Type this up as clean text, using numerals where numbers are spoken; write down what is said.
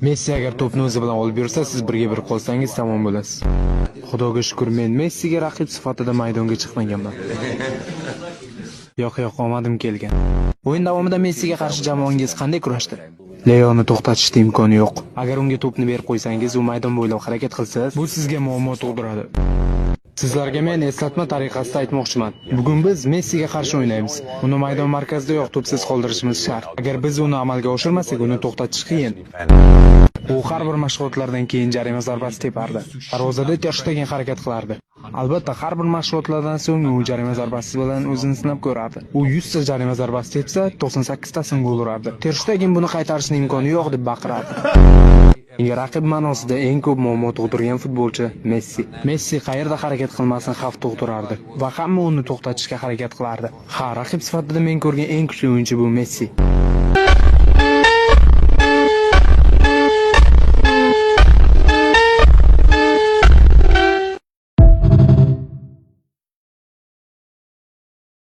Messi agar to'pni o'zi bilan olib yursa, siz birga bir qolsangiz tamom bo'lasiz. Xudoga shukr, men Messiga raqib sifatida maydonga chiqmaganman. Yo'q, omadim kelgan. O'yin davomida Messiga qarshi jamoangiz qanday kurashdi? Leoni to'xtatishning imkoni yo'q. Agar unga to'pni berib qo'ysangiz, u maydon bo'ylab harakat qilsa, bu sizga muammo tug'diradi. Sizlarga men eslatma tariqasida aytmoqchiman. Bugun biz Messiga qarshi o'ynaymiz. Uni maydon markazida yo'q to'psiz qoldirishimiz shart. Agar biz uni amalga oshirmasak, uni to'xtatish qiyin. U har bir mashg'ulotlardan keyin jarima zarbasi tepardi. Darvozada ter Shtegen harakat qilardi. Albatta, har bir mashg'ulotlardan so'ng u jarima zarbasi bilan o'zini sinab ko'rardi. U 100 ta jarima zarbasi tepsa, 98 tasini gol urardi. Ter Shtegen buni qaytarishning imkoni yo'q deb baqirardi. Raqib ma'nosida eng ko'p muammo tug'dirgan futbolchi Messi. Messi qayerda harakat qilmasin xavf tug'dirardi va hamma uni to'xtatishga harakat qilardi. Ha, raqib sifatida men ko'rgan eng kuchli o'yinchi bu Messi.